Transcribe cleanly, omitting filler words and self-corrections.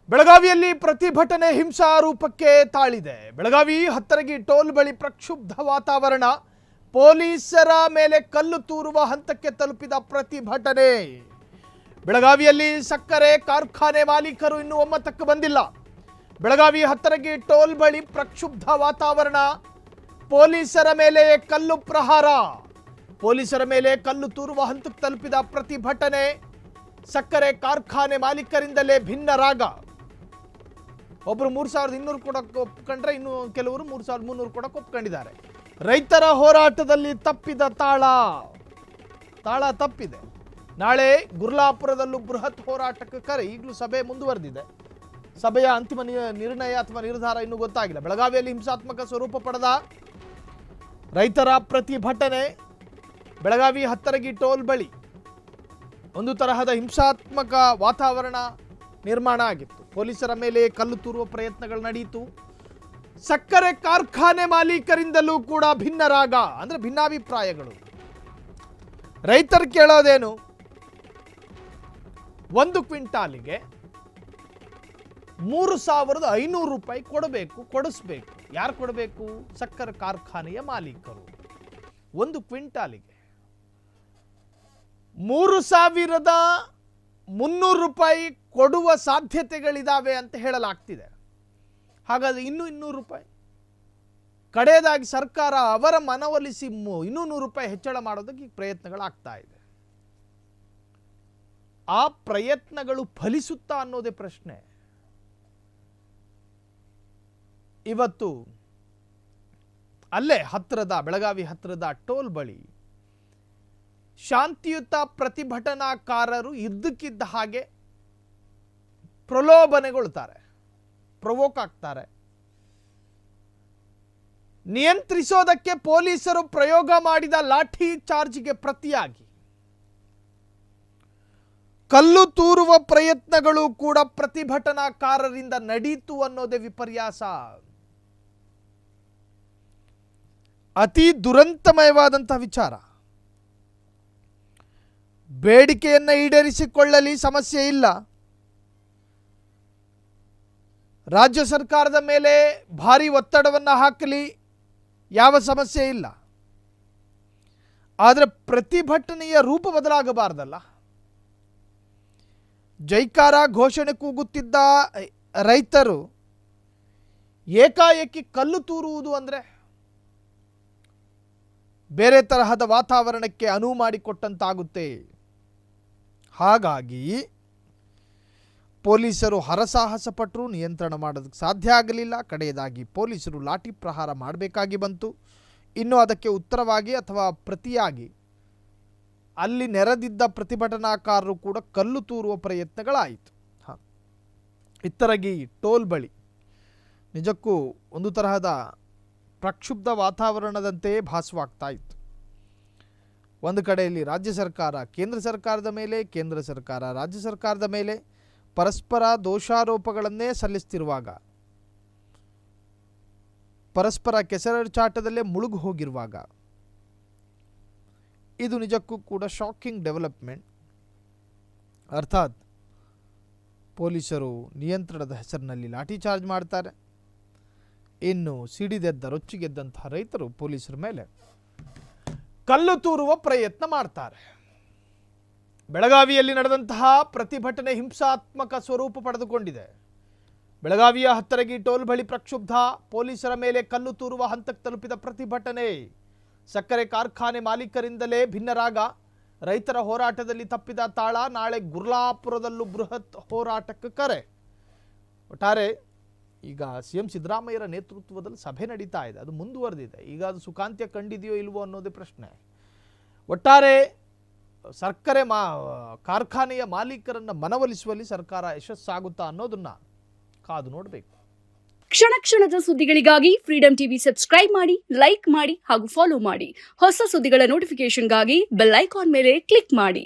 ಬೆಳಗಾವಿಯಲ್ಲಿ ಪ್ರತಿಭಟನೆ ಹಿಂಸಾರೂಪಕ್ಕೆ ತಾಳಿದೆ. ಬೆಳಗಾವಿ ಹತ್ತರಗಿ ಟೋಲ್ ಬಳಿ ಪ್ರಕ್ಷುಬ್ಧ ವಾತಾವರಣ. ಪೊಲೀಸರ ಮೇಲೆ ಕಲ್ಲು ತೂರುವ ಹಂತಕ್ಕೆ ತಲುಪಿದ ಪ್ರತಿಭಟನೆ. ಬೆಳಗಾವಿಯಲ್ಲಿ ಸಕ್ಕರೆ ಕಾರ್ಖಾನೆ ಮಾಲೀಕರು ಇನ್ನೂ ಒಮ್ಮತಕ್ಕೆ ಬಂದಿಲ್ಲ. ಬೆಳಗಾವಿ ಹತ್ತರಗಿ ಟೋಲ್ ಬಳಿ ಪ್ರಕ್ಷುಬ್ಧ ವಾತಾವರಣ. ಪೊಲೀಸರ ಮೇಲೆ ಕಲ್ಲು ಪ್ರಹಾರ. ಪೊಲೀಸರ ಮೇಲೆ ಕಲ್ಲು ತೂರುವ ಹಂತಕ್ಕೆ ತಲುಪಿದ ಪ್ರತಿಭಟನೆ. ಸಕ್ಕರೆ ಕಾರ್ಖಾನೆ ಮಾಲೀಕರಿಂದಲೇ ಭಿನ್ನ ರಾಗ. ಒಬ್ಬರು 3200 ಕೊಡಕ್ಕೆ ಒಪ್ಕೊಂಡ್ರೆ ಇನ್ನು ಕೆಲವರು 3300 ಕೊಡಕ್ಕೆ ಒಪ್ಕೊಂಡಿದ್ದಾರೆ. ರೈತರ ಹೋರಾಟದಲ್ಲಿ ತಪ್ಪಿದ ತಾಳ ತಪ್ಪಿದೆ. ನಾಳೆ ಗುರ್ಲಾಪುರದಲ್ಲೂ ಬೃಹತ್ ಹೋರಾಟಕ್ಕೆ ಕರೆ. ಈಗಲೂ ಸಭೆ ಮುಂದುವರೆದಿದೆ. ಸಭೆಯ ಅಂತಿಮ ನಿರ್ಣಯ ಅಥವಾ ನಿರ್ಧಾರ ಇನ್ನೂ ಗೊತ್ತಾಗಿಲ್ಲ. ಬೆಳಗಾವಿಯಲ್ಲಿ ಹಿಂಸಾತ್ಮಕ ಸ್ವರೂಪ ಪಡೆದ ರೈತರ ಪ್ರತಿಭಟನೆ. ಬೆಳಗಾವಿ ಹತ್ತರಗಿ ಟೋಲ್ ಬಳಿ ಒಂದು ತರಹದ ಹಿಂಸಾತ್ಮಕ ವಾತಾವರಣ ನಿರ್ಮಾಣ ಆಗಿತ್ತು. ಪೊಲೀಸರ ಮೇಲೆ ಕಲ್ಲು ತೂರುವ ಪ್ರಯತ್ನಗಳು ನಡೆಯಿತು. ಸಕ್ಕರೆ ಕಾರ್ಖಾನೆ ಮಾಲೀಕರಿಂದಲೂ ಕೂಡ ಭಿನ್ನ ರಾಗ, ಅಂದ್ರೆ ಭಿನ್ನಾಭಿಪ್ರಾಯಗಳು. ರೈತರು ಕೇಳೋದೇನು, 1 ಕ್ವಿಂಟಾಲಿಗೆ 3500 ರೂಪಾಯಿ ಕೊಡಿಸ್ಬೇಕು. ಯಾರು ಕೊಡಬೇಕು? ಸಕ್ಕರೆ ಕಾರ್ಖಾನೆಯ ಮಾಲೀಕರು. 1 ಕ್ವಿಂಟಾಲಿಗೆ 3300 ರೂಪಾಯಿ ಕೊಡುವ ಸಾಧ್ಯತೆಗಳಿದಾವೆ ಅಂತ ಹೇಳಲಾಗ್ತಿದೆ. ಹಾಗಾದ್ರೆ ಇನ್ನೂ 200 ರೂಪಾಯಿ ಕಡೆಯದಾಗಿ ಸರ್ಕಾರ ಅವರ ಮನವೊಲಿಸಿ ಇನ್ನೂ 100 ರೂಪಾಯಿ ಹೆಚ್ಚಳ ಮಾಡೋದಕ್ಕೆ ಪ್ರಯತ್ನಗಳಾಗ್ತಾ ಇದೆ. ಆ ಪ್ರಯತ್ನಗಳು ಫಲಿಸುತ್ತಾ ಅನ್ನೋದೇ ಪ್ರಶ್ನೆ. ಇವತ್ತು ಅಲ್ಲೇ ಬೆಳಗಾವಿ ಹತ್ತಿರದ ಟೋಲ್ ಬಳಿ ಶಾಂತಿಯುತ ಪ್ರತಿಭಟನಾಕಾರರು ಇದ್ದಕ್ಕಿದ್ದ ಹಾಗೆ ಪ್ರಲೋಭನೆಗೊಳ್ತಾರೆ, ಪ್ರವೋಕ್ ಆಗ್ತಾರೆ. ನಿಯಂತ್ರಿಸೋದಕ್ಕೆ ಪೊಲೀಸರು ಪ್ರಯೋಗ ಮಾಡಿದ ಲಾಠಿ ಚಾರ್ಜ್ಗೆ ಪ್ರತಿಯಾಗಿ ಕಲ್ಲು ತೂರುವ ಪ್ರಯತ್ನಗಳು ಕೂಡ ಪ್ರತಿಭಟನಾಕಾರರಿಂದ ನಡೆಯಿತು ಅನ್ನೋದೇ ವಿಪರ್ಯಾಸ. ಅತಿ ದುರಂತಮಯವಾದಂತಹ ವಿಚಾರ. ಬೇಡಿಕೆಯನ್ನು ಈಡೇರಿಸಿಕೊಳ್ಳಲಿ, ಸಮಸ್ಯೆ ಇಲ್ಲ. ರಾಜ್ಯ ಸರ್ಕಾರದ ಮೇಲೆ ಭಾರಿ ಒತ್ತಡವನ್ನು ಹಾಕಲಿ, ಯಾವ ಸಮಸ್ಯೆ ಇಲ್ಲ. ಆದರೆ ಪ್ರತಿಭಟನೆಯ ರೂಪ ಬದಲಾಗಬಾರದಲ್ಲ. ಜೈಕಾರ ಘೋಷಣೆ ಕೂಗುತ್ತಿದ್ದ ರೈತರು ಏಕಾಏಕಿ ಕಲ್ಲು ತೂರುವುದು ಅಂದರೆ ಬೇರೆ ತರಹದ ವಾತಾವರಣಕ್ಕೆ ಅನುವು ಮಾಡಿಕೊಟ್ಟಂತಾಗುತ್ತೆ. ಹಾಗಾಗಿ ಪೊಲೀಸರು ಹರಸಾಹಸ ಪಟ್ಟರು, ನಿಯಂತ್ರಣ ಮಾಡೋದಕ್ಕೆ ಸಾಧ್ಯ ಆಗಲಿಲ್ಲ. ಕಡೆಯದಾಗಿ ಪೊಲೀಸರು ಲಾಠಿ ಪ್ರಹಾರ ಮಾಡಬೇಕಾಗಿ ಬಂತು. ಇನ್ನು ಅದಕ್ಕೆ ಉತ್ತರವಾಗಿ ಅಥವಾ ಪ್ರತಿಯಾಗಿ ಅಲ್ಲಿ ನೆರೆದಿದ್ದ ಪ್ರತಿಭಟನಾಕಾರರು ಕೂಡ ಕಲ್ಲು ತೂರುವ ಪ್ರಯತ್ನಗಳಾಯಿತು. ಇತ್ತರಗಿ ಟೋಲ್ ಬಳಿ ನಿಜಕ್ಕೂ ಒಂದು ತರಹದ ಪ್ರಕ್ಷುಬ್ಧ ವಾತಾವರಣದಂತೆಯೇ ಭಾಸವಾಗ್ತಾ ಇತ್ತು. ಒಂದು ಕಡೆಯಲ್ಲಿ ರಾಜ್ಯ ಸರ್ಕಾರ ಕೇಂದ್ರ ಸರ್ಕಾರದ ಮೇಲೆ, ಕೇಂದ್ರ ಸರ್ಕಾರ ರಾಜ್ಯ ಸರ್ಕಾರದ ಮೇಲೆ ಪರಸ್ಪರ ದೋಷಾರೋಪಗಳನ್ನೇ ಸಲ್ಲಿಸ್ತಿರುವಾಗ, ಪರಸ್ಪರ ಕೆಸರಚಾಟದಲ್ಲೇ ಮುಳುಗು ಹೋಗಿರುವಾಗ, ಇದು ನಿಜಕ್ಕೂ ಕೂಡ ಶಾಕಿಂಗ್ ಡೆವಲಪ್ಮೆಂಟ್. ಅರ್ಥಾತ್ ಪೊಲೀಸರು ನಿಯಂತ್ರಣದ ಹೆಸರಿನಲ್ಲಿ ಲಾಠಿ ಚಾರ್ಜ್ ಮಾಡ್ತಾರೆ. ಇನ್ನು ಸಿಡಿದೆದ್ದ ರೊಚ್ಚಿಗೆದ್ದಂತಹ ರೈತರು ಪೊಲೀಸರ ಮೇಲೆ ಕಲ್ಲು ತೂರುವ ಪ್ರಯತ್ನ ಮಾಡ್ತಾರೆ. ಬೆಳಗಾವಿಯಲ್ಲಿ ನಡೆದಂತಹ ಪ್ರತಿಭಟನೆ ಹಿಂಸಾತ್ಮಕ ಸ್ವರೂಪ ಪಡೆದುಕೊಂಡಿದೆ. ಬೆಳಗಾವಿಯ ಹತ್ತರಗಿ ಟೋಲ್ ಬಳಿ ಪ್ರಕ್ಷುಬ್ಧ, ಪೊಲೀಸರ ಮೇಲೆ ಕಲ್ಲು ತೂರುವ ಹಂತಕ್ಕೆ ತಲುಪಿದ ಪ್ರತಿಭಟನೆ. ಸಕ್ಕರೆ ಕಾರ್ಖಾನೆ ಮಾಲೀಕರಿಂದಲೇ ಭಿನ್ನ ರಾಗ. ರೈತರ ಹೋರಾಟದಲ್ಲಿ ತಪ್ಪಿದ ತಾಳ. ನಾಳೆ ಗುರ್ಲಾಪುರದಲ್ಲೂ ಬೃಹತ್ ಹೋರಾಟಕ್ಕೆ ಕರೆ. ಒಟ್ಟಾರೆ ಈಗ CM ಸಿದ್ದರಾಮಯ್ಯರ ನೇತೃತ್ವದಲ್ಲಿ ಸಭೆ ನಡೀತಾ ಇದೆ. ಅದು ಮುಂದುವರೆದಿದೆ. ಈಗ ಅದು ಸುಖಾಂತ್ಯ ಕಂಡಿದೆಯೋ ಇಲ್ವೋ ಅನ್ನೋದೇ ಪ್ರಶ್ನೆ. ಒಟ್ಟಾರೆ ಸಕ್ಕರೆ ಕಾರ್ಖಾನೆಯ ಮಾಲೀಕರನ್ನು ಮನವೊಲಿಸುವಲ್ಲಿ ಸರ್ಕಾರ ಯಶಸ್ಸಾಗುತ್ತಾ ಅನ್ನೋದನ್ನ ಕಾದು ನೋಡಬೇಕು. ಕ್ಷಣ ಕ್ಷಣದ ಸುದ್ದಿಗಳಿಗಾಗಿ ಫ್ರೀಡಂ ಟಿವಿ ಸಬ್ಸ್ಕ್ರೈಬ್ ಮಾಡಿ, ಲೈಕ್ ಮಾಡಿ ಹಾಗೂ ಫಾಲೋ ಮಾಡಿ. ಹೊಸ ಸುದ್ದಿಗಳ ನೋಟಿಫಿಕೇಶನ್ಗಾಗಿ ಬೆಲ್ ಐಕಾನ್ ಮೇಲೆ ಕ್ಲಿಕ್ ಮಾಡಿ.